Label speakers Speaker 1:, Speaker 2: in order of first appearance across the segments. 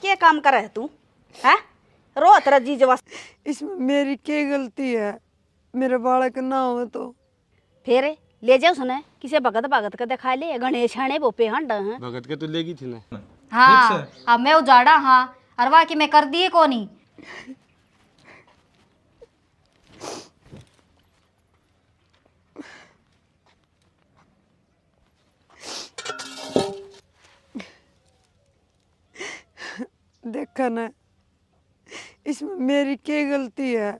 Speaker 1: क्या काम कर रहा है तू? है रो तेरा जी जवास।
Speaker 2: इसमें मेरी क्या गलती है? मेरे बालक ना हो तो
Speaker 1: फिर ले जाओ सुने किसे भगत भगत के दिखा ले गणेश हणे बोपे हंड हैं।
Speaker 3: भगत के तो लेगी थी ना।
Speaker 4: हाँ अब मैं उजाड़ा हाँ अरवा की मैं कर दिए कोनी।
Speaker 2: देखा ना, इसमें मेरी क्या गलती है?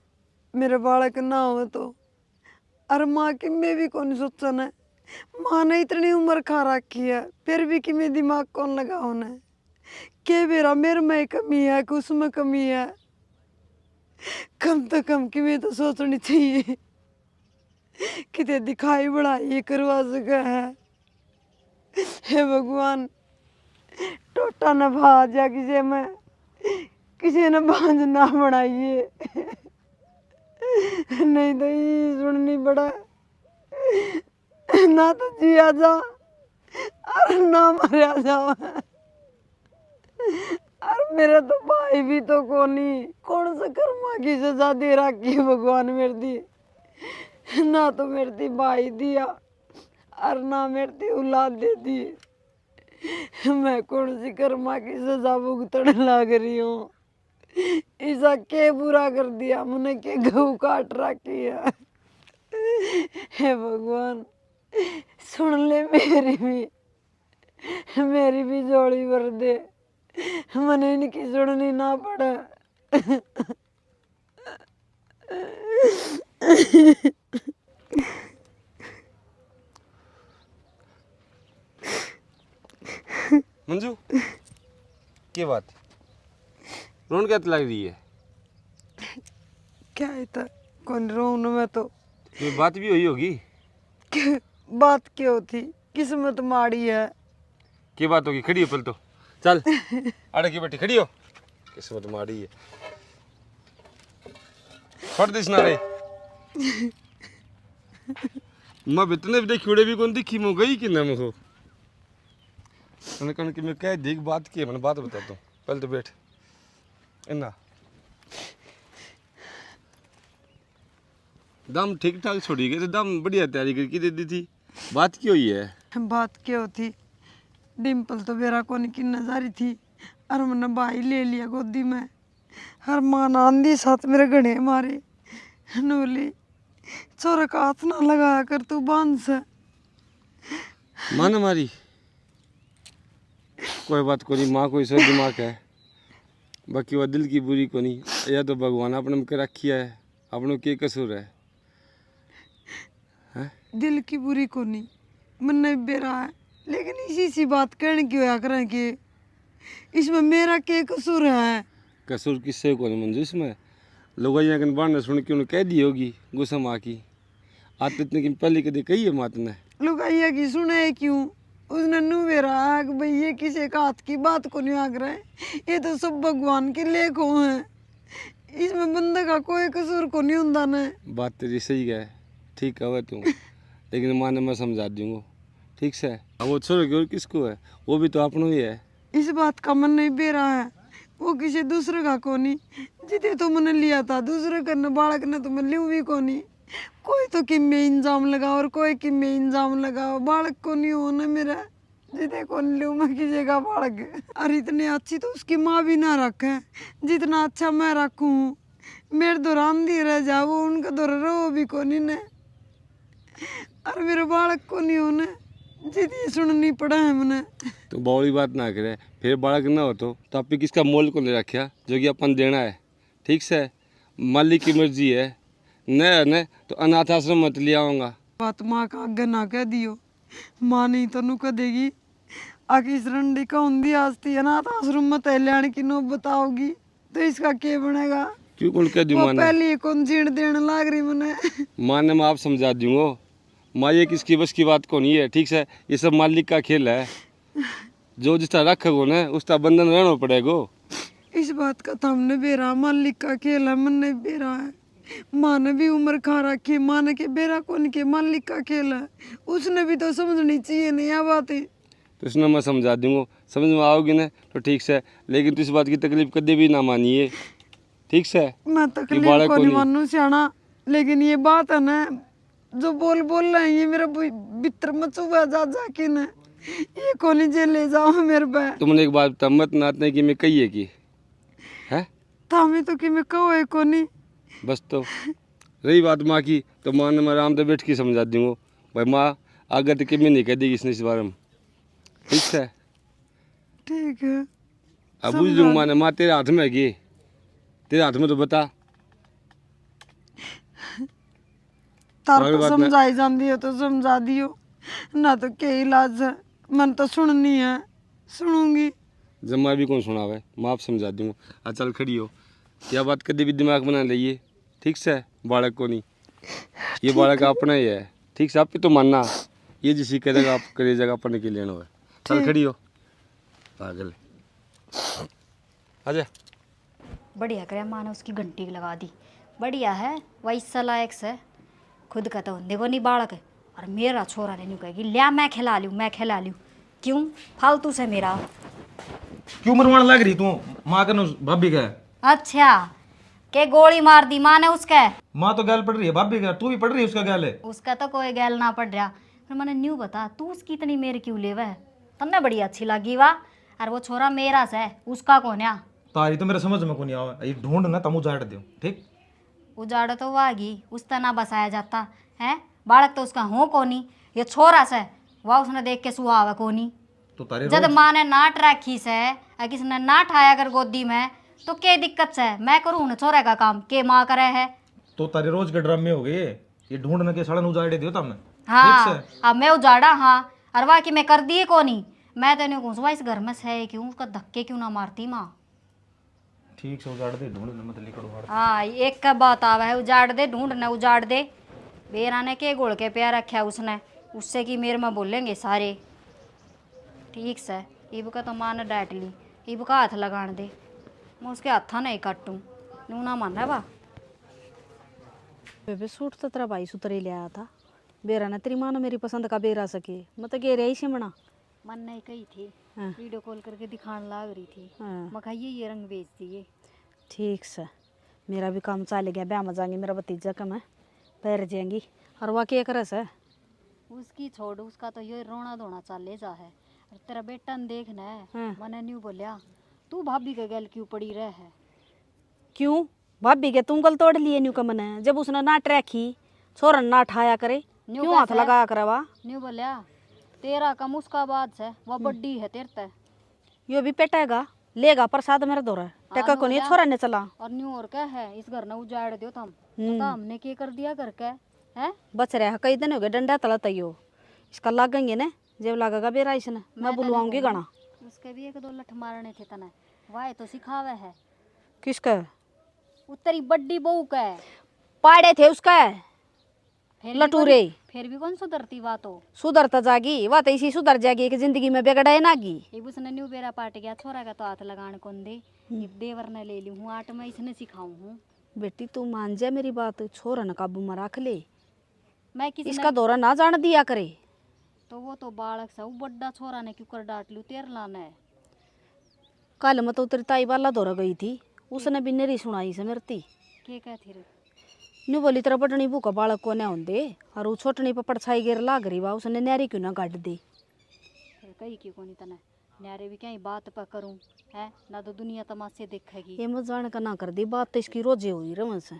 Speaker 2: मेरे बालक ना हो तो और माँ की मैं भी कौन सोचा ना। माँ ने इतनी उम्र खा रखी है फिर भी कि मैं दिमाग कौन लगा होना के बेरा मेरे में कमी है कि उसमें कमी है। कम तो कम कि मैं तो सोचनी चाहिए कितने दिखाई बड़ा ये करवा सका है। हे भगवान, टोटा न भा जा किसी में, किसी ने बांझ ना बनाइए नहीं तो ये सुननी पड़ा ना तो जिया जा और ना मरिया जा। और मेरा तो भाई भी तो कोनी, कौन सा कर्मा की सजा दे रखी है भगवान मेरे दी। ना तो मेरे दी भाई दिया और ना मेरे दी औलाद दे दी। मैं कौन सी कर्मा की सजा भुगतने लग रही हूँ? ऐसा क्या बुरा कर दिया मैंने के गऊ काट रखी है। हे भगवान, सुन ले मेरी भी जोड़ी भर दे, मने इनकी सुननी ना पड़े।
Speaker 3: मंजू क्या बात रोन क्या लग रही है?
Speaker 2: क्या है था कौन रोन में तो
Speaker 3: ये बात भी हुई होगी।
Speaker 2: बात क्या होती, किस्मत माड़ी है।
Speaker 3: क्या बात होगी? खड़ी हो पहले तो चल अड़े की बेटी खड़ी हो। किस्मत माड़ी है छोड़ दिस ना रे। मैं इतने भी देखी भी कौन दिखी मो गई कि ना मुझको कन कि मैं कह देख बात की मैंने बात बताता हूँ। पहले तो बैठ इन्ना दम ठीक ठाक छोड़ी गई तो दम बढ़िया तैयारी करके दे दी थी। बात की हुई है?
Speaker 2: बात क्या होती, डिम्पल तो मेरा को की नजारी थी और मैंने भाई ले लिया गोदी में। हर माँ आंधी साथ मेरे गणे मारे नूली छोरा का हाथ ना लगाया कर तू बांध से।
Speaker 3: माँ न मारी कोई बात को नहीं। माँ को ईश्वर दिमाग है बाकी वह दिल की बुरी को नहीं। या तो भगवान अपने में रखी है अपनों के कसूर है।
Speaker 2: दिल की बुरी को नहीं मन बेरा है, लेकिन इसी सी बात कहने की होया करें कि इसमें मेरा क्या कसूर है?
Speaker 3: कसूर किससे को नहीं मंजू इसमें लोग यहाँ कन बाढ़ सुन के उन्हें कह दी होगी गुस्सा माँ की आते इतने की पहले कभी कही है मात ने
Speaker 2: लुगाइया की सुने क्यों? उसने नू बेरा है कि भाई ये किसी का हाथ की बात को नहीं आग रहा है, ये तो सब भगवान के लेखों हैं, इसमें बंदे का कोई कसूर को नहीं होता ना।
Speaker 3: बात तेरी सही है ठीक है तू लेकिन माँ ने मैं समझा दूंगा ठीक से। अब वो छोड़ के और किसको है? वो भी तो अपनों ही है।
Speaker 2: इस बात का मन नहीं बेरा है, वो किसी दूसरे का को नहीं। जिते तो मैंने लिया था दूसरे का न बालक ने तो मैं लियूं भी को नहीं। कोई तो किम में इंजाम लगाओ और कोई किम में इंजाम लगाओ, बालक को नहीं हो ना मेरा। जिते को लियूं मैं किसी का बालक। और इतनी अच्छी तो उसकी माँ भी ना रखे जितना अच्छा मैं रखूं। मेरे तो राम दी रह जाओ उनका तो रो भी को नहीं ने, और मेरे बालक को नहीं होने जितनी सुननी पड़ा है मैंने।
Speaker 3: तो बौड़ी बात ना करे फिर बालक ना हो तो आप किसका मोल को ले रखा जो कि अपन देना है ठीक से। मालिक की मर्जी है न तो अनाथ आश्रम मत ले आऊँगा।
Speaker 2: बात माँ का आगे ना कह दियो, माँ नहीं तो नु कह देगी आखिर इस रंडी का उन्दी आस्ती अनाथ आश्रम में तैल्याण की नो बताओगी तो इसका क्या बनेगा?
Speaker 3: क्यों कौन कह दूँ
Speaker 2: वो
Speaker 3: माँ ने?
Speaker 2: पहले कौन चीड़ देने लाग रही मैंने।
Speaker 3: माँ ने मैं आप समझा दूंगा। माँ ये किसकी बस की बात को नहीं है ठीक है। ये सब मालिक का खेल है, जो जिसका रखोगे ना उसका बंधन रहना पड़ेगा।
Speaker 2: इस बात का तो हमने बेरा मालिक का खेल है मन ने बेरा है। माँ ने भी उम्र खा रखी, माँ ने के बेरा कौन के मालिक का खेल है, उसने भी तो समझनी चाहिए नहीं यह बात है।
Speaker 3: तो इसने मैं समझा दूंगा समझ में आओगी ना तो ठीक से, लेकिन तू इस बात की तकलीफ कभी भी ना मानिए, ठीक से।
Speaker 2: मैं
Speaker 3: कि
Speaker 2: तकलीफ
Speaker 3: बालक
Speaker 2: को
Speaker 3: को
Speaker 2: नहीं
Speaker 3: नहीं।
Speaker 2: मानू सियाना, लेकिन ये बात है ना जो बोल रहे हैं ये मेरा भीतर मचुआ जा जाके ना ये कोनी जे ले जाओ मेरे पे।
Speaker 3: तुमने एक बात बता, मत नातने की मैं कही है कि है
Speaker 2: थामे तो कि मैं कहो है कोनी।
Speaker 3: बस। तो रही बात माँ की, तो माँ ने मैं आराम से बैठ के समझा दूंगा भाई, माँ आगे तो कभी नहीं कह देगी इसने इस बारे में, ठीक है।
Speaker 2: ठीक है
Speaker 3: अब बुझ लूंगा माँ ने, माँ तेरे हाथ में है कि तेरे हाथ में, तो बता।
Speaker 2: तार
Speaker 3: और
Speaker 2: तो
Speaker 3: बात ना-
Speaker 2: समझाई जाती है तो समझा दियो ना, तो क्या इलाज है, मन तो सुननी है सुनूंगी।
Speaker 3: जब मैं भी कौन सुना है, मैं आप समझा दूंगा। चल खड़ी हो, यह बात कभी भी दिमाग बना लीजिए, ठीक से। बालक को नहीं, ये बालक अपना ही है, ठीक से। आप भी तो मानना, ये जिसी करेगा आप करेगा अपने के लेना है। चल खड़ी हो, पागल आजा।
Speaker 4: बढ़िया करे माँ ने उसकी घंटी लगा दी, बढ़िया है। वही सलायक से खुद का तो देखो नहीं बालक है, और मेरा छोरा ने न्यू कहेगी लिया मैं खिला लूँ मैं खिला लूँ, क्यों फालतू से मेरा।
Speaker 5: क्यों मरवाने लग रही तू माँ के भाभी का?
Speaker 4: अच्छा के गोली मार दी माँ ने उसके?
Speaker 5: माँ तो गैल पड़ रही है भाभी का, तू भी पड़ रही है उसका गैल है।
Speaker 4: उसका तो कोई गैल ना पड़ रहा, फिर मैंने न्यू बता तू उसकी इतनी मेरे क्यों लेवा है, तन्ने बड़ी अच्छी लगी वाह। और वो छोरा मेरा से उसका कौन है?
Speaker 5: तारी तो मेरे समझ में को नहीं आवा, ये ढूंढ ना तमु जाट दो, ठीक।
Speaker 4: उजाड़ तो वागी उस तना बसाया जाता है, बालक तो उसका हो कोनी, ये छोरा से वाह उसने देख के सुहावा कोनी।
Speaker 5: तो तारे
Speaker 4: जब माँ ने नाट रखी से किसने नाट आया कर गोदी में तो क्या दिक्कत से मैं करूँ न छोरे का काम के माँ करे है।
Speaker 5: तो तारे रोज के ड्रामे हो गए, ये ढूंढने के सड़न उजाड़े दियो तमने।
Speaker 4: हाँ अब मैं उजाड़ा हाँ, अरवा की मैं कर दिए कोनी, मैं तो नहीं कहूँ इस घर में से क्यों उसका धक्के क्यों ना मारती माँ।
Speaker 5: ठीक से उजाड़ दे, ढूंढ मत लिखड़ो हाड़।
Speaker 4: हाँ एक का बात आवा है उजाड़ दे ढूंढ न उजाड़ दे, बेरा ने के गोल के प्यार रखा उसने, उससे कि मेरे में बोलेंगे सारे। ठीक से इब का तो माँ ने डांट ली, इब का हाथ लगान दे, मैं उसके हाथा नहीं काटूँ नू ना मान रहा बा।
Speaker 1: बेबे सूट तो तेरा भाई सुतरे ले आया था, बेरा ने तेरी माँ ने मेरी पसंद का बेरा सके, मैं तो गे रही सिमणा।
Speaker 4: मन नहीं कही थी,
Speaker 1: हाँ।
Speaker 4: वीडियो कॉल करके दिखाने लाग रही थी,
Speaker 1: हाँ।
Speaker 4: मैं कही ये रंग बेच दिए।
Speaker 1: ठीक से मेरा भी काम चल गया, ब्याह में जाएंगे, मेरा भतीजा कम है पैर जाएंगी। और वह क्या करे से?
Speaker 4: उसकी छोड़, उसका तो ये रोना धोना चाले जा है। और तेरा बेटा ने देखना है,
Speaker 1: हाँ।
Speaker 4: मैंने न्यू बोलिया तू भाभी के गैल क्यों पड़ी रह है।
Speaker 1: क्यों भाभी के तुम गल तोड़ लिए न्यू कमन है, जब उसने नाट रखी छोरन ना ठाया करे,
Speaker 4: न्यू
Speaker 1: क्यों हाथ
Speaker 4: कैसे?
Speaker 1: लगाया करे वा?
Speaker 4: न्यू बोलिया तेरा कम उसका बाद से वह बड्डी है तेरे ते।
Speaker 1: यो भी पेटेगा लेगा प्रसाद मेरे दौरा टेका को नहीं छोरा ने चला।
Speaker 4: और न्यू और क्या है इस घर ने उजाड़ दियो तुम, पता हमने क्या कर दिया घर के है।
Speaker 1: बच रहा है कई दिन हो गए डंडा तला तैयो, इसका लागेंगे ना जब लगेगा बेरा इसने मैं बुलवाऊंगी गाना।
Speaker 4: उसके भी एक दो लठ मारने थे तने, वाह तो सिखावे है।
Speaker 1: किसका?
Speaker 4: उत्तरी बड्डी बहू का है।
Speaker 1: पाड़े थे उसका
Speaker 4: फिर भी
Speaker 1: लटूरे,
Speaker 4: फिर भी कौन सुधरती बात हो।
Speaker 1: सुधर तो जागी वह तो इसी सुधर जाएगी कि जिंदगी में बिगड़े नागी।
Speaker 4: ये उसने न्यू बेरा पाट गया, छोरा का तो हाथ लगाने कौन दे, ये देवर ने ले ली हूँ आट में इसने सिखाऊं हूँ।
Speaker 1: बेटी तू मान जा मेरी बात, छोरा न काबू में रख ले,
Speaker 4: मैं किसी
Speaker 1: इसका दौरा ना जान दिया करे।
Speaker 4: तो वो तो बालक सा वो बड्डा छोरा ने क्यों कर डांट लू, तेर लाना है।
Speaker 1: कल मैं तो तेरी ताई वाला दौरा गई थी, उसने भी नेरी सुनाई से मेरती
Speaker 4: के कहती रे
Speaker 1: न्यू बोली तेरा बटनी भूखा बालक को न होंदे और वो छोटनी पर पड़छाई गिर लाग रही बा, उसने न्यारी क्यों ना गाड़ दी।
Speaker 4: फिर कही क्यों कोनी तने, न्यारे भी क्या बात पर करूं है ना, तो दुनिया तमाशे देखेगी।
Speaker 1: ये मत जान का ना कर दी बात, तो इसकी रोजे हुई रमन से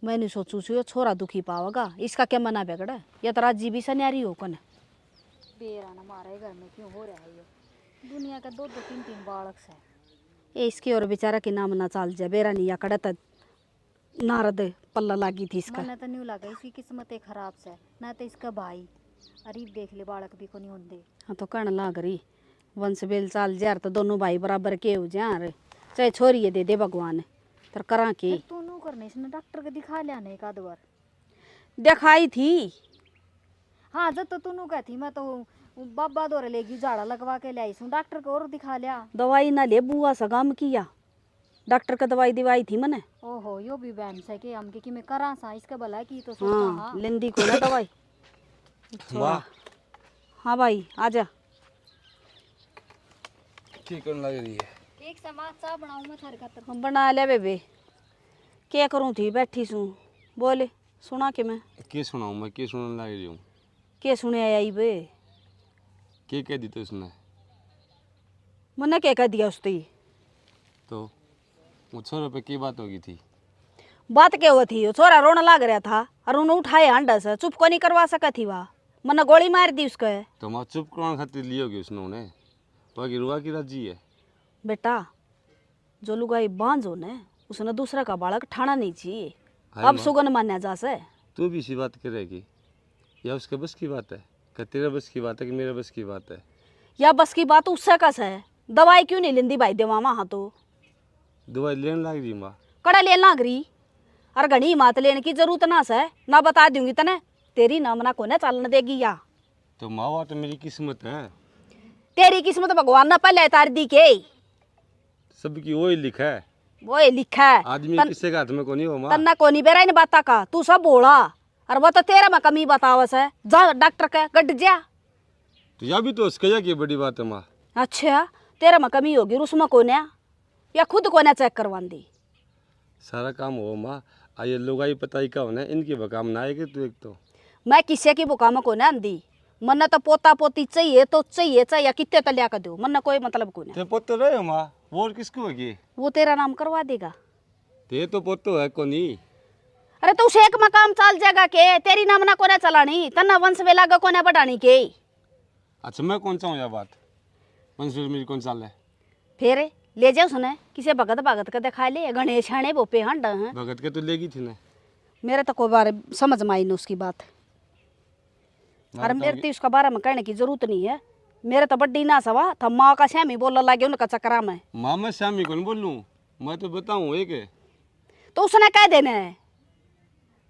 Speaker 1: मैंने सोचू सी ये छोरा दुखी पावेगा, इसका क्या मना बिगड़ा, या तो राजी भी सा न्यारी हो कन।
Speaker 4: बेरा ना मारे घर में क्यों हो रहा है ये, दुनिया का दो दो तीन तीन बालक से।
Speaker 1: ये इसकी और बेचारा के नाम ना चाल जा बेरा नहीं या कड़त नारद पल्ला लागी थी इसका।
Speaker 4: मैंने तो न्यू लगा इसकी किस्मत खराब से, ना तो इसका भाई अरीब देख ले बालक भी को नहीं होंदे।
Speaker 1: हाँ तो कहने लाग रही वंश बेल चाल जार तो दोनों भाई बराबर के हो जा रे, चाहे छोरी दे दे भगवान तर करा के।
Speaker 4: फिर तू नू करने इसने डॉक्टर के दिखा लिया नहीं एक आध बार।
Speaker 1: दिखाई थी
Speaker 4: हाँ जब तो तू नू कहती मैं तो बाबा दौरे लेगी झाड़ा लगवा के लाई हूँ, डॉक्टर को और दिखा लिया।
Speaker 1: दवाई ना ले बुआ सगाम किया, डॉक्टर का दवाई दिवाई थी मने।
Speaker 4: ओहो यो भी बहन से कि हम कि मैं करा सा इसका भला की तो सोचता।
Speaker 1: हाँ
Speaker 4: हाँ
Speaker 1: लेंदी को ना दवाई।
Speaker 3: वाह
Speaker 1: हाँ भाई आजा।
Speaker 3: क्या करने लग रही है?
Speaker 4: ठीक से मां चाह बनाऊं मैं थारे खातर।
Speaker 1: हम बना ले बेबे, क्या करूँ थी बैठी सू, बोले सुना के मैं
Speaker 3: क्या सुनाऊँ मैं, क्या सुनाने लग रही हूँ?
Speaker 1: क्या सुने आई बे,
Speaker 3: क्या कह दी तो उसने?
Speaker 1: मैंने क्या कह दिया उसने?
Speaker 3: तो वो छोरे पे की बात होगी थी?
Speaker 1: बात क्या हुआ थी? वो छोरा रोने लग रहा था और उन्हें उठाया अंडा से, चुप को नहीं करवा सका थी वह, मैंने गोली मार दी उसको।
Speaker 3: तो माँ चुप करवाने खातिर ली होगी उसने, बाकी रुआ की राजी है।
Speaker 1: बेटा जो लुगाई बांझो ने उसने दूसरा का बालक ठाना नहीं चाहिए,
Speaker 3: हाय
Speaker 1: अब
Speaker 3: माँ।
Speaker 1: सुगन मान्या जा से।
Speaker 3: तू भी इसी बात करेगी या उसके बस की बात है? क्या तेरे बस की बात है कि मेरे बस की बात है?
Speaker 1: या बस की बात उससे कस है, दवाई क्यों नहीं लेंदी भाई देवा वहाँ तो
Speaker 3: दवाई लेने लग रही माँ?
Speaker 1: कड़ा ले लाग रही और घनी मात लेने की जरूरत ना से, ना बता दूंगी तने तेरी नामना को ना चलन देगी या
Speaker 3: तो माँ वो तो मेरी किस्मत है,
Speaker 1: तेरी किस्मत भगवान ने पहले तार दी के,
Speaker 3: सबकी वही लिखा है।
Speaker 1: वो ये लिखा है
Speaker 3: आदमी किसी के हाथ में को नहीं हो माँ।
Speaker 1: तन्ना को नहीं बेरा इन बाता का, तू सब बोला और वो तो तेरा में कमी बतावस है, जा डॉक्टर के गड्ढ जा।
Speaker 3: तो या भी तो उसका या की बड़ी बात है माँ।
Speaker 1: अच्छा तेरा में कमी होगी उसमें कोने या खुद कोने चेक करवान दी?
Speaker 3: सारा काम हो माँ, आइए लोग आई पता ही का होना इनकी बकाम ना आएगी। तो एक तो
Speaker 1: मैं किसी की बुकाम को ना आंदी, मन्ना तो पोता पोती चाहिए तो चाहिए चाहे कितने तो लिया कर दो, मन्ना कोई मतलब को नहीं।
Speaker 3: ते पोतो रहे हो माँ, वो और किसको होगी?
Speaker 1: वो तेरा नाम करवा देगा।
Speaker 3: ते तो पोतो है को नहीं।
Speaker 1: अरे तू शेख मकाम चाल जाएगा के, तेरी नाम ना कोने चलानी, तन्ना वंश वेला का कोने बढ़ानी के।
Speaker 3: अच्छा मैं कौन सा हूँ यह बात, वंश मेरी कौन साल है?
Speaker 1: फिर ले जाओ सुने किसी भगत भगत का दिखा ले, गणेश आने वो पे हंड हैं।
Speaker 3: भगत के तो लेगी थी ना।
Speaker 1: मेरे तो कोई बारे समझ में आई नहीं उसकी बात, और मेरे तो उसका बारे में कहने की जरूरत नहीं है। मेरे तो बड्डी ना सवा था माँ का श्यामी बोलने लगे उनका चक्रा में।
Speaker 3: माँ मैं श्यामी कौन बोलूँ, मैं तो बताऊँ एक है।
Speaker 1: तो उसने कह देना है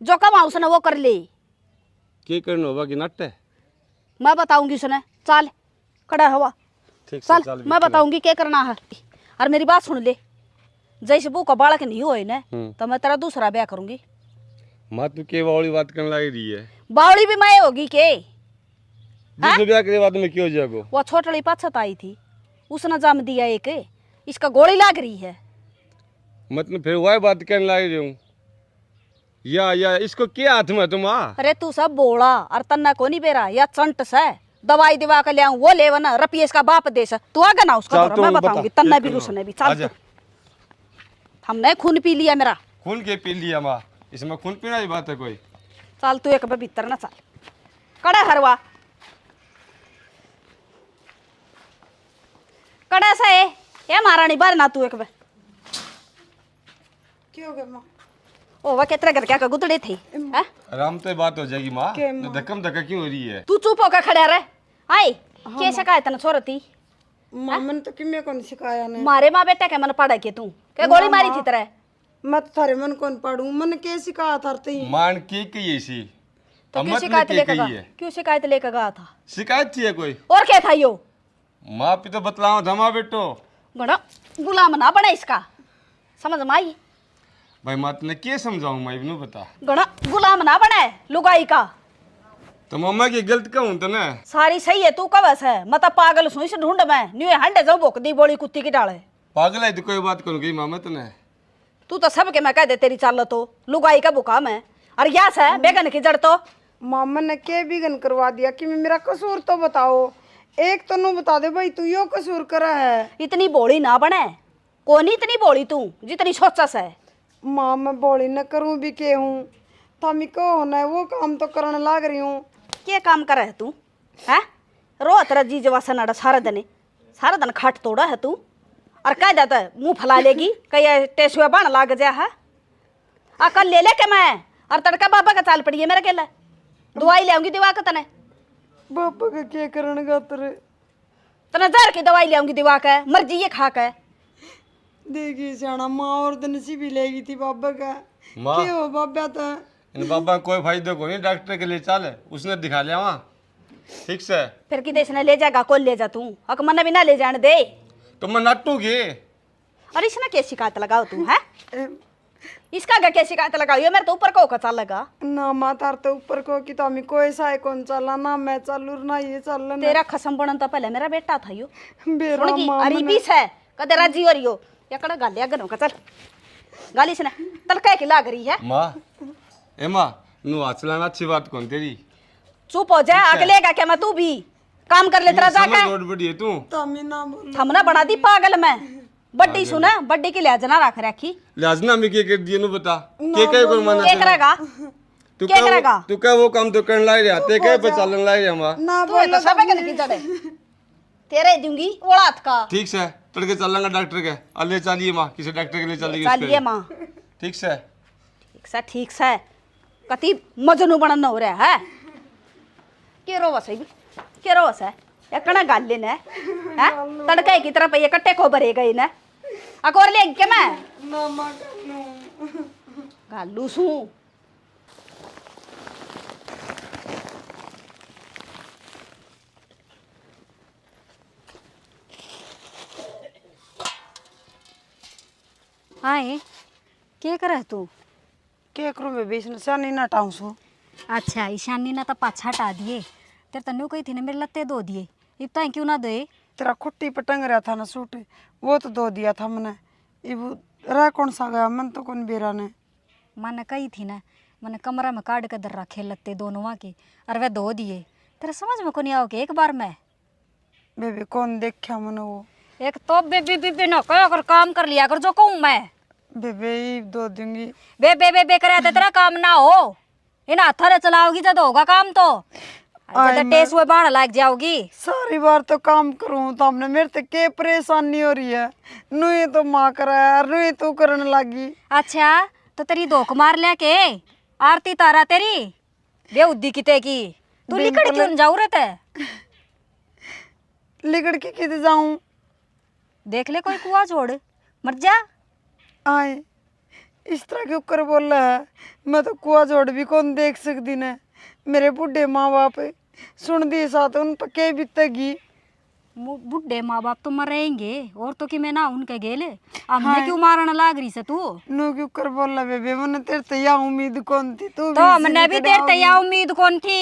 Speaker 1: जो कमा उसने वो कर ले,
Speaker 3: क्या करना होगा कि नट है?
Speaker 1: मैं बताऊंगी उसने, चल खड़ा हुआ
Speaker 3: ठीक
Speaker 1: चल,
Speaker 3: चल
Speaker 1: मैं बताऊंगी क्या करना है। और मेरी बात सुन ले, जैसे वो का बालक नहीं होए ना तो मैं तेरा दूसरा ब्याह करूंगी।
Speaker 3: माँ तू के वाली बात करने लग रही है?
Speaker 1: बावड़ी भी मैं होगी के?
Speaker 3: दूसरे ब्याह के बाद में क्यों जागो?
Speaker 1: वो छोटड़ी पछत आई थी, उसने जम दिया एक, इसका गोली लाग रही है।
Speaker 3: मतलब फिर वही बात करने लग रही हूँ या इसको क्या हाथ में तुम?
Speaker 1: अरे तू सब बोला और तन्ना को नहीं बेरा या चंट से दवाई दिवा कर ले आऊं, वो ले ना रपिए इसका बाप देश, तू आगे ना उसका
Speaker 3: चल,
Speaker 1: मैं
Speaker 3: तू
Speaker 1: बताऊंगी
Speaker 3: बता,
Speaker 1: तन्ना
Speaker 3: एक
Speaker 1: भी
Speaker 3: करो।
Speaker 1: उसने भी। चल
Speaker 3: आजा।
Speaker 1: तू। हमने खून पी लिया मेरा।
Speaker 3: खून के पी लिया माँ, इसमें खून पीना ही बात है कोई?
Speaker 1: चल तू एक भीतर ना चल, कड़ा हरवा कड़ा सा है ये महारानी बार ना तू एक बार।
Speaker 2: क्या हो गया माँ?
Speaker 1: ओ वह कितने घर क्या का गुतड़े थे हैं?
Speaker 3: आराम से बात हो जाएगी माँ, धक्कम धक्का क्यों हो रही है?
Speaker 1: तू चुप होकर खड़ा रहे। आई क्या शिकायत ना छोरती?
Speaker 2: माँ मैंने तो कि मैं कौन सिखाया ने,
Speaker 1: मारे माँ बेटा के मन पड़ा के तू क्या गोली मारी थी तरह?
Speaker 2: मैं तो थारे मन कौन पढ़ूं, मन के सिखाया था ते
Speaker 3: मान की कही ऐसी
Speaker 1: तो क्यों
Speaker 3: अमत
Speaker 1: शिकायत
Speaker 3: ने
Speaker 1: लेकर
Speaker 3: कही
Speaker 1: गया?
Speaker 3: है?
Speaker 1: क्यों शिकायत लेकर गया था?
Speaker 3: शिकायत थी है कोई?
Speaker 1: और क्या था यो?
Speaker 3: माँ भी तो बतलाओ धमा बेटो।
Speaker 1: बड़ा गुलाम ना बना इसका, समझ में आई?
Speaker 3: भाई माँ ने क्या समझाऊँ मैं इन्हों बता।
Speaker 1: गड़ा गुलाम ना बने लुगाई का।
Speaker 3: तो मम्मा की गलत कहूँ तो ना?
Speaker 1: सारी सही है, तू कवस है मत पागल सुई से ढूंढ में न्यू हंडे जाऊं भोक दी बोली कुत्ती की डाले।
Speaker 3: पागल है तो कोई बात करूँगी मामा तो ना?
Speaker 1: तू तो सब के मैं कह दे तेरी चाल तो लुगाई का बुकाम है और यास है बेगन की जड़ तो।
Speaker 2: मामा ने के बिगन करवा दिया कि मेरा कसूर तो बताओ, एक तो नु बता दे भाई तू यो कसूर करा है।
Speaker 1: इतनी बोली ना बने, कौन इतनी बोली तू जितनी सोचस है?
Speaker 2: माँ मैं बोली न करूं भी के हूँ, थामी को होना है वो काम तो करने लाग रही हूँ।
Speaker 1: क्या काम कर है तू है? रो तेरा जी जवासन अड़ा सारा दिन खाट तोड़ा है तू और कह जाता है मुंह फैला लेगी कहीं टेसुआ बन लाग जा है। आ कल ले ले के मैं और तड़का बाबा का चाल पड़ी है मेरे के लिए, दवाई ले आऊंगी दिवा के तने
Speaker 2: बापा का क्या करने का तेरे?
Speaker 1: तना जहर की दवाई ले आऊंगी दिवा के, मर्जी ये खा के।
Speaker 2: देखी सियाना माँ और दिन सी भी लेगी थी बाबा का।
Speaker 3: माँ।
Speaker 2: क्या हो बाबा तो
Speaker 3: इन बाबा कोई फायदा को नहीं, डॉक्टर के लिए चल उसने दिखा लिया वहाँ ठीक से।
Speaker 1: फिर कि इसने ले जाएगा कौन ले जा तू? हक मन भी ना ले जाने दे।
Speaker 3: तो मैं नटूगी?
Speaker 1: और इसने क्या शिकायत लगाओ तू है? इसका क्या क्या शिकायत लगाई है? मेरे तो ऊपर को कचा लगा।
Speaker 2: ना माँ तार तो ऊपर को कि तो हमें कोई साय कौन चला ना मैं चालू ना ये चल
Speaker 1: तेरा खसम बनन तो पहले मेरा बेटा था यो।
Speaker 2: बेरा
Speaker 1: सुन की
Speaker 2: माँ
Speaker 1: अरी पीस है कदे राजी हो रियो या कड़ा गालिया गनो का चल गाली से ना तलका की लाग रही है।
Speaker 3: माँ ए माँ नु हाथ चलाना अच्छी बात कौन तेरी।
Speaker 1: चुप हो जा अगलेगा क्या मैं तू भी काम कर ले तेरा जाके।
Speaker 3: रोड बड़ी है तू
Speaker 2: तो हमें ना बोल
Speaker 1: थमना बना दी पागल मैं। बड्डी सुना बड्डी की लिहाज ना रख रखी
Speaker 3: लाजना में क्या कर दिए नु बता के क्या कोई माना
Speaker 1: क्या करेगा
Speaker 3: तू
Speaker 1: क्या करेगा?
Speaker 3: तू क्या वो काम तो करने लाए रहते क्या पे चलन लाए रे माँ।
Speaker 2: ना
Speaker 1: तू तो सब के की जड़े तेरे दूंगी ओलात का।
Speaker 3: ठीक से तड़के चलेंगे डॉक्टर के अल्ले चलिए माँ किसी डॉक्टर के लिए चलिए
Speaker 1: चलिए माँ
Speaker 3: ठीक से
Speaker 1: ठीक से कति मजनू बनन हो रहा है के रो वसे भी के रो वसे या कणा गाल लेना है तड़के की तरफ ये कट्टे को भरे गए ना अकोर ले के मैं
Speaker 2: ना माँ गालू
Speaker 1: गालू सू
Speaker 4: आए क्या कर तू?
Speaker 2: के करूँ मैं बीच में से नहीं नटाऊँ सो।
Speaker 4: अच्छा ईशानी ने तो पाछा हटा दिए तेरे तन्नू कही थी ना मेरे लत्ते धो दिए इब तो क्यों ना दे।
Speaker 2: तेरा खुट्टी पे टंग रहा था ना सूट वो तो धो दिया था मैंने। इब रह कौन सा गया मन तो कौन बेरा ने।
Speaker 4: मैंने कही थी ना मैंने कमरा में काट के दर रखे लत्ते दोनों के और वे धो दिए तेरा समझ में को नहीं आओ कि एक बार में
Speaker 2: बेबी कौन देखा मैंने वो।
Speaker 4: एक तो बेबी न कहो अगर काम कर लिया कर जो कहूँ मैं
Speaker 2: बेबे धो दूंगी।
Speaker 4: बे करे तो तेरा काम ना हो इन हाथा रे चलाओगी जब होगा काम तो टेस्ट हुए बाढ़ लग जाओगी।
Speaker 2: सारी बार तो काम करूँ तो हमने मेरे से के परेशानी हो रही है नुई तो माँ करा है नुई तू करने लगी।
Speaker 4: अच्छा तो तेरी धोख मार ले के आरती तारा तेरी बेउद्दी किते की तू लिकड़ क्यों जाऊ रे ते
Speaker 2: लिकड़ के किते जाऊं।
Speaker 4: देख ले कोई कुआ छोड़ मर जा।
Speaker 2: आए इस तरह के ऊपर बोल रहा है मैं तो कुआ जोड़ भी कौन देख सकती ने। मेरे बुढ़े माँ बाप सुन दिए साथ उन पर के बीतेगी।
Speaker 4: बुढ़े माँ बाप तो मरेंगे और तो कि मैं ना उनके गेले हमने क्यों मारने लाग रही से तू
Speaker 2: नु क्यों कर बोल रहा बेबे मैंने तेरे से यह उम्मीद कौन थी तू
Speaker 4: तो हमने भी तेरे ते यह उम्मीद कौन थी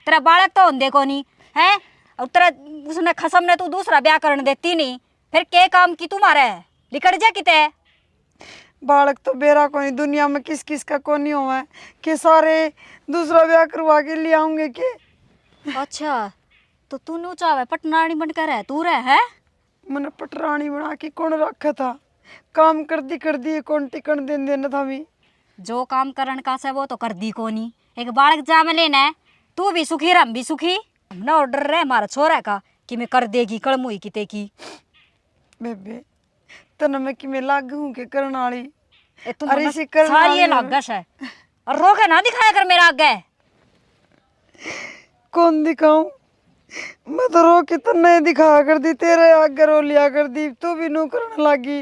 Speaker 4: तेरा बालक तो होंदे को नहीं है और तेरा उसने खसम ने तू दूसरा ब्याह करने देती नहीं फिर के काम की तुम्हारे लिकड़ जा किते
Speaker 2: बालक तो बेरा को नहीं दुनिया में किस किस का को नहीं हुआ है कि सारे दूसरा ब्याह करवा के ले आऊंगे के।
Speaker 4: अच्छा तो तू नु चाहे पटनानी बनकर रह तू रह है
Speaker 2: मैंने पटरानी बना के कौन रखा था काम कर दी कौन टिकन देन देना था मी।
Speaker 4: जो काम करन का से वो तो कर दी को नहीं एक बालक जा में लेना है तू भी सुखी हम भी सुखी हमने ऑर्डर रहे हमारा छोरा का कि मैं कर देगी कड़मुई किते की
Speaker 2: बेबे तन मैं कि मैं लागू के करन वाली
Speaker 4: तुम
Speaker 2: अरे इसी करन
Speaker 4: सारी ये
Speaker 2: वाली
Speaker 4: लागस है और रोके ना दिखाया कर मेरा आगे
Speaker 2: कौन दिखाऊं मैं तो रो के तो नहीं दिखा कर दी तेरे आगे रो लिया कर दी तू भी नु करने लगी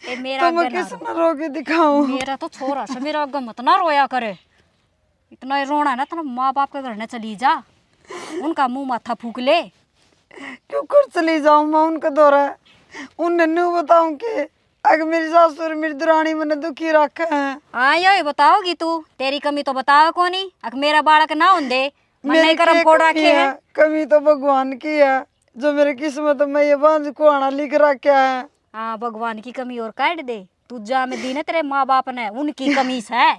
Speaker 4: ए मेरा
Speaker 2: तो मैं
Speaker 4: आगे ना
Speaker 2: किस ना रो के दिखाऊं।
Speaker 4: मेरा तो छोरा से मेरा आगे मत ना रोया करे इतना ही रोना है ना तेरा माँ बाप के घर ने चली जा उनका मुंह माथा फूक ले
Speaker 2: क्यों कर चली जाऊं मैं उनका दौरा उन्हें नु बताऊं कि अगर मेरी सासु और मेरी दुरानी मैंने दुखी रखा है।
Speaker 4: हाँ यो बताओगी तू तेरी कमी तो बताओ को नहीं अगर मेरा बालक ना होंदे
Speaker 2: मेरी
Speaker 4: कर्म
Speaker 2: क्या
Speaker 4: कोड़
Speaker 2: कमी
Speaker 4: रखे
Speaker 2: है?
Speaker 4: हैं
Speaker 2: कमी तो भगवान की है जो मेरे किस्मत में ये बांझ को आना लिख रखा है।
Speaker 4: हाँ भगवान की कमी और काट दे तू जा में दी ना तेरे माँ बाप ने उनकी कमी है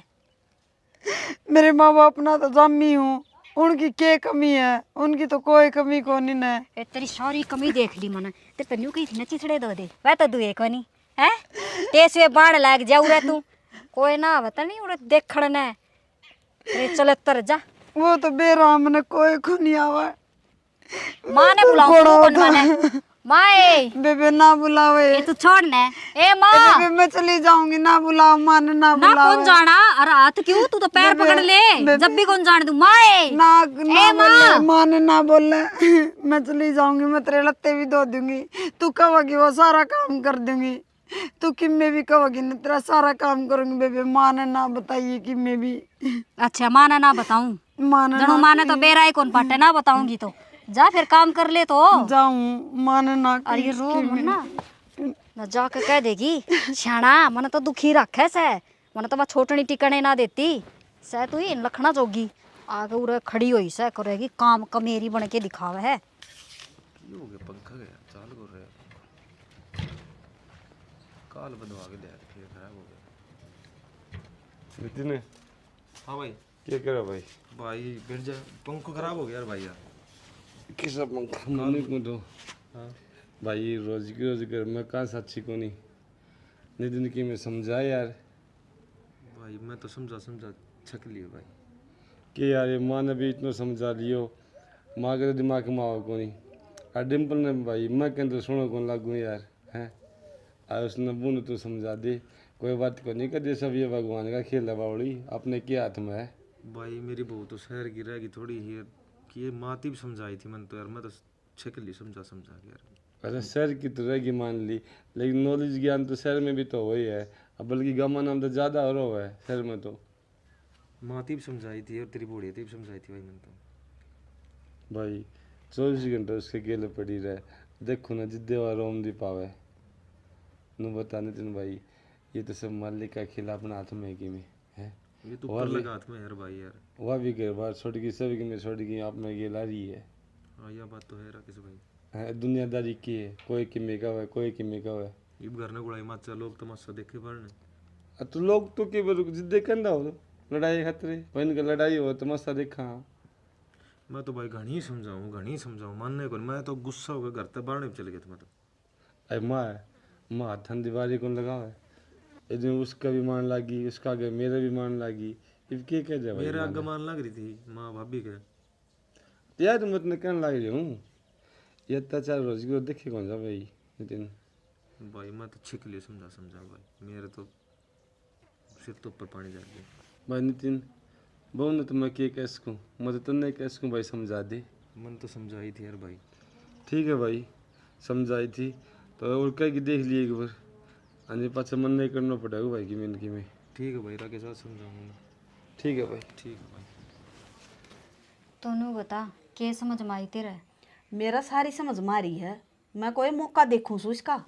Speaker 2: मेरे माँ बाप ना तो जामी हूँ उनकी क्या कमी है उनकी तो कोई कमी को नहीं है।
Speaker 4: ए तेरी सारी कमी देख ली मैंने तेरे तन्यू कही थी ना चिथड़े दो दे वह तो दुए को नहीं है तेसवे बाण लाग जाऊ रे तू कोई ना बता नहीं उड़े देखण ने रे चले तर जा
Speaker 2: वो तो बेराम ने कोई को नहीं आवा।
Speaker 4: माँ ने बुलाऊं तू कौन माने माँ ए
Speaker 2: बेबे ना बुलावे
Speaker 4: ए तू छोड़ ने ए माँ
Speaker 2: बेबे मैं चली जाऊंगी ना बुलाओ मान ना
Speaker 4: ना
Speaker 2: बुलाओ
Speaker 4: कौन जाना अरे हाथ क्यों तू तो पैर पकड़ ले जब भी कौन जान दू माँ ए
Speaker 2: ना ना बोले मान ना बोले मैं चली जाऊंगी मैं तेरे लत्ते भी धो दूंगी तू कहोगी वो सारा काम कर दूंगी तू किम्मे भी कहोगी ना तेरा सारा काम करूंगी बेबे मान ना बताइए किम्मे भी।
Speaker 4: अच्छा माँ ने ना बताऊं
Speaker 2: मान
Speaker 4: जनू माँ ने तो बेरा ही कौन पाटे ना बताऊंगी तो जा फिर काम कर ले तो
Speaker 2: जाऊं मान ना
Speaker 4: अरे रो मुन्ना ना जाके कह देगी छाना मन तो दुखी रखे से मन तो वह छोटनी टिकने ना देती सह तू ही लखना जोगी आगे उरे खड़ी हुई सह करेगी काम कमेरी बन के दिखावे है।
Speaker 5: की हो गया पंखा गया चालू कर रहा है काल बंधवा के ले फिर खराब हो गया।
Speaker 3: नितिन
Speaker 5: हाँ भाई
Speaker 3: क्या करा भाई?
Speaker 5: भाई बैठ जा पंखा खराब हो गया यार भाई यार।
Speaker 3: किसा पंखा मम्मी को दो
Speaker 5: हाँ
Speaker 3: भाई, रोज की रोज कर मैं कहाँ सच्ची को नहीं नितिन की मैं समझा यार
Speaker 5: भाई मैं तो समझा छक लियो भाई।
Speaker 3: कि यार ये माँ ने भी इतना समझा लियो, माँ के तो दिमाग में आओ को नहीं। और डिम्पल ने भाई मैं कहते तो सुनो कौन लागू यार हैं। और उसने बुन तो समझा दी कोई बात को नहीं कर दे, सब ये भगवान का खेल है बावड़ी, अपने के हाथ में है।
Speaker 5: भाई मेरी बहू तो शहर की रहेगी थोड़ी ही कि ये माती भी समझाई थी मन तो यार मैं तो छक ली समझा के यार।
Speaker 3: अच्छा शहर की तो रहेगी मान ली, लेकिन नॉलेज ज्ञान तो शहर में भी तो वही है, अब बल्कि गाँव नाम तो ज़्यादा हो रहा है शहर में तो।
Speaker 5: माती भी समझाई थी और तेरी बूढ़ी भी समझाई थी भाई मैंने तो।
Speaker 3: भाई 24 घंटे उसके अकेले पड़ी रहे, देखो ना जिद्दे वाला रोम दी पावे न बता नितिन भाई, ये तो सब मालिक का खेल अपना हाथ में की में है।
Speaker 5: ये तो ऊपर लगा हाथ में यार भाई यार।
Speaker 3: वह भी घर बार छोड़ गई, सब की में छोड़ गई, आप में ये ला रही है।
Speaker 5: हाँ यह बात तो है राकेश भाई।
Speaker 3: दुनियादारी की है, कोई किमे का है कोई किमे का है।
Speaker 5: ये घर ने गुड़ाई मत लोग तमाशा देखे पड़ने।
Speaker 3: तो लोग तो के जिद्दे कंदा हो तो लड़ाई खतरे बहन का लड़ाई हो तमाशा देखा।
Speaker 5: मैं तो भाई घनी समझाऊँ मानने को मैं तो गुस्सा हो गया घर तक बाहर चले गया था मैं तो।
Speaker 3: अरे माँ हाथन दीवारी कौन लगाओ है, इधर उसका भी मान लागी, उसका आगे मेरा भी मान लागी, इफ के कह जाए
Speaker 5: मेरे आगे मान लग रही थी माँ भाभी के
Speaker 3: यार तुम इतने कहने लग रही हूँ, ये अत्याचार रोज की देखे कौन सा भाई नितिन।
Speaker 5: भाई मैं तो छिक लिया समझा भाई मेरे तो सिर तो ऊपर पानी जा गया।
Speaker 3: भाई नितिन बहु ने तो मैं क्या कह सकूँ, मैं तो तुमने कह सकूँ भाई समझा दे।
Speaker 5: मन तो समझाई थी यार भाई।
Speaker 3: ठीक है भाई समझाई थी तो और कह के देख लिए एक बार, अरे पाछा मन नहीं करना पड़ेगा भाई की मैं में।
Speaker 5: ठीक है भाई राकेश साथ समझाऊंगा।
Speaker 3: ठीक है भाई।
Speaker 5: ठीक है भाई।
Speaker 4: तोनू बता के समझ में आई तेरे?
Speaker 1: मेरा सारी समझ मारी है, मैं कोई मौका देखूं सू इसका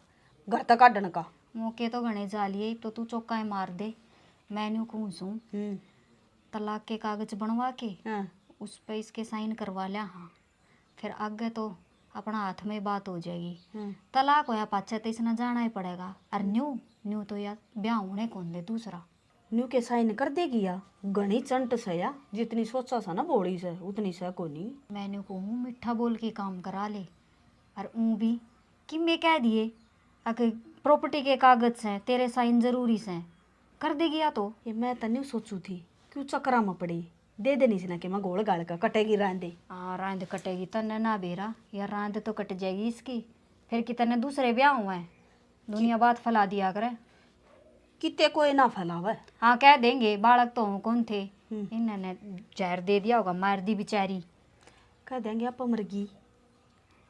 Speaker 1: घर तक काटने का।
Speaker 4: मौके तो घने जा लिए तो तू चौका मार दे। मैंने कहूँ सू तलाक के कागज बनवा के
Speaker 1: हाँ।
Speaker 4: उस पे इसके साइन करवा लिया। हाँ फिर आगे तो अपना हाथ में बात हो जाएगी। तलाक होया पाछे तो इसने जाना ही पड़ेगा। और न्यू तो यार ब्याह होने कौन दे दूसरा।
Speaker 1: न्यू के साइन कर देगी या घनी चंट से या जितनी सोचा सा ना बोड़ी से उतनी से को नहीं।
Speaker 4: मैंने कहूँ मिठा बोल के काम करा ले। और ऊँ भी कि मैं कह दिए अगर प्रॉपर्टी के कागज हैं तेरे साइन जरूरी से कर देगी या तो।
Speaker 1: ये मैं तो नहीं सोचू थी क्यों चक्रा में पड़ी, दे देनी सी ना कि मैं गोल गाल का कटेगी रांदे।
Speaker 4: हाँ रांद कटेगी तन्ने ना बेरा, या रांद तो कट जाएगी इसकी। फिर कि तन्ने दूसरे ब्याह हुए हैं दुनिया बात फैला दिया करे।
Speaker 1: किते कोई ना फैलावे।
Speaker 4: हाँ कह देंगे बालक तो हम कौन थे, इन्होंने जहर दे दिया होगा, मार दी बेचारी।
Speaker 1: कह देंगे आप मरगी,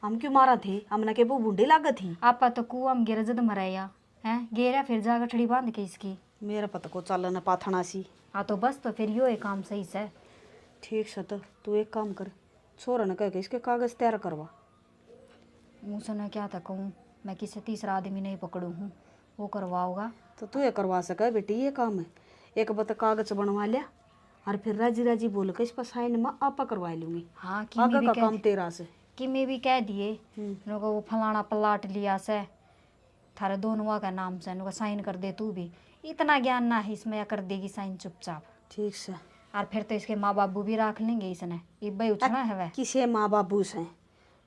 Speaker 1: हम क्यों मारा थे, हमने के वो बूढ़ी लागत थी।
Speaker 4: आपा तो कुआ में गिर जद मराया है गेरा फिर जा गठड़ी बांध के इसकी।
Speaker 1: मेरा पता को चलन पाथना सी।
Speaker 4: हाँ तो बस तो फिर यो है काम सही से।
Speaker 1: ठीक से तो तू एक काम कर, छोरा ने कह के इसके कागज तैयार करवा।
Speaker 4: मुझसे ने क्या था कहूँ, मैं किसी तीसरा आदमी नहीं पकड़ू हूँ, वो करवाओगा।
Speaker 1: तो तू ये करवा सके बेटी, ये काम है। एक बत कागज बनवा लिया और फिर राजी राजी बोल के इस पर साइन में आपा करवा लूंगी।
Speaker 4: हाँ कि
Speaker 1: आगे
Speaker 4: मैं
Speaker 1: का
Speaker 4: भी
Speaker 1: काम तेरा से।
Speaker 4: कि मैं भी कह दिए नुका वो फलाना प्लाट लिया से थारे दोनों का नाम से नुका साइन कर दे। तू भी इतना ज्ञान ना है इसमें, या कर देगी साइन चुपचाप।
Speaker 1: ठीक से।
Speaker 4: और फिर तो इसके माँ बाबू भी रख लेंगे इसने, ये भाई उछना है वह।
Speaker 1: किसे माँ बाबू से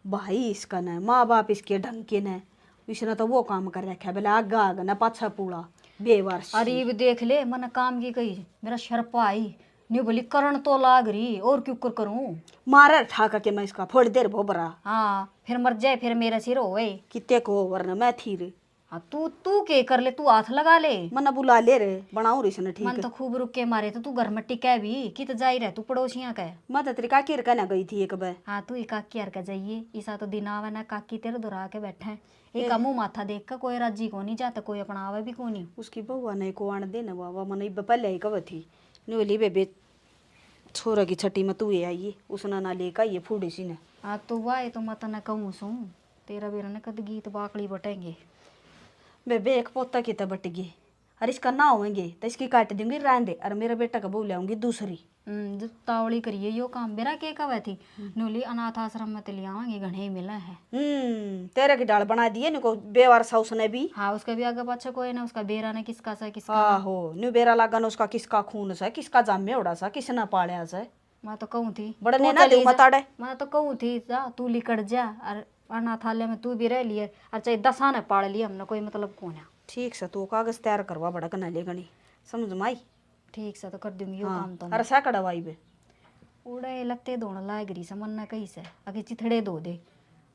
Speaker 1: भाई इसका न माँ बाप इसके ढंग के न, इसने तो वो काम कर रखा है बोले आगा आगा न पाछा पूड़ा बेवारस।
Speaker 4: अरे ये भी देख ले मन काम की कही मेरा शर्पा आई नहीं बोली करण तो लाग रही और क्यों कर करूं।
Speaker 1: मारा ठाका के मैं इसका थोड़ी देर भोबरा।
Speaker 4: हाँ फिर मर जाए फिर मेरा सिर होए।
Speaker 1: कितने को वरना मैं थी रे।
Speaker 4: हाँ तू तू के कर ले, तू हाथ लगा ले।
Speaker 1: मना बुला ले रे बनाऊ रे इसने। ठीक
Speaker 4: मन तो खूब रुक के मारे तो तू घर में टिका भी कि तो जाई रह तू पड़ोसियां का।
Speaker 1: मैं तो तेरी काकी कहना गई थी एक बार।
Speaker 4: हाँ तू एक काकी हर का जाइए ईसा तो दिन आवे ना काकी तेरे दुरा के बैठे हैं। एक मुंह माथा देख कर कोई राजी को नहीं जाता, कोई अपना आवे भी को नहीं।
Speaker 1: उसकी बउआ नहीं को आने देना बाबा मन पहले ही कब थी न्यूली बेबे छोरा की छठी में तू आई उसने ना लेकर ये फूडी सी ने।
Speaker 4: हाँ तो वाह तो मत न कहूँ सू तेरा बेरा ने कद गीत बाकड़ी बटेंगे।
Speaker 1: बेबे एक पोता की तो बट गई और इसका ना होंगे तो इसकी काट दूंगी रहने दे, और मेरे बेटा का बोल आऊंगी दूसरी।
Speaker 4: जो तावड़ी करिए यो काम बेरा के कवे थी नूली अनाथ आश्रम में ले आवांगे घने ही मिला है।
Speaker 1: तेरे की डाल बना दिए नी को बेवार सा उसने भी।
Speaker 4: हाँ उसके भी आगे पाछे कोई ना, उसका बेरा ने किसका सा किसका।
Speaker 1: आहो न्यू बेरा लागन उसका किसका खून से, किसका जामे उड़ा सा, किसने पालिया से।
Speaker 4: मैं तो कहूँ थी
Speaker 1: बड़े
Speaker 4: तू
Speaker 1: ने ना
Speaker 4: चली
Speaker 1: दे
Speaker 4: जा।
Speaker 1: मताड़े।
Speaker 4: मैं तो कहूँ थी जा तू लिकड़ जा, और अनाथालय में तू भी रह लिए, और चाहे 10 आने पाड़ लिए, हमने कोई मतलब कौन है।
Speaker 1: ठीक से तू कागज तैयार करवा बड़ा कना ले गणी, समझ माई।
Speaker 4: ठीक से तो कर दूंगी यो
Speaker 1: हाँ
Speaker 4: काम तो।
Speaker 1: अरे सा कड़वाई बे
Speaker 4: उड़े लत्ते धोने लाग रही समन्ना कहीं से आगे चिथड़े धो दे,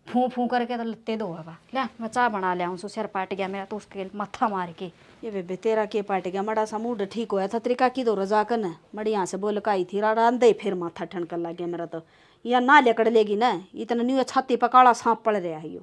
Speaker 4: फूं फूं करके तो लत्ते धो हवा। ले मैं चाह बना लिया हूँ, सिर पाट गया मेरा तो उसके मत्था मार के।
Speaker 1: ये बेबे तेरा के पाट गया, मड़ा सा मूड ठीक होया था तरीका की दो रजा कन मड़ी यहाँ से बोल काई थी राड़ा अंदे फिर माथा ठनकन लग गया मेरा तो। या ना लेकड़ लेगी ना, इतना न्यू छाती पकाड़ा सांप पड़ रहा है यो।